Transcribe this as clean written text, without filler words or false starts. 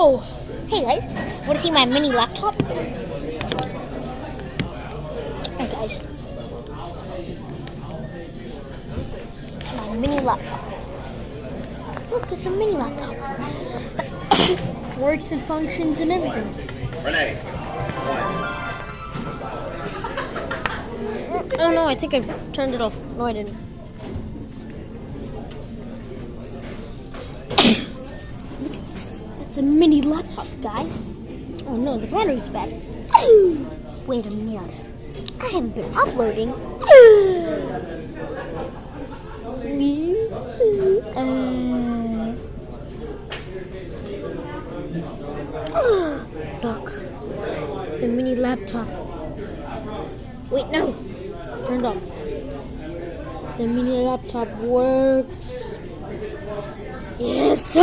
Oh, hey guys, want to see my mini laptop? Hey guys, it's my mini laptop. Look, it's a mini laptop. Works and functions and everything. Renee. Oh no, I think I turned it off. No, I didn't. Look at this. It's a mini laptop, guys. Oh no, the battery's bad. Wait a minute. I haven't been uploading. Look, the mini laptop. Wait, no. Turned off. The mini laptop works. Yes.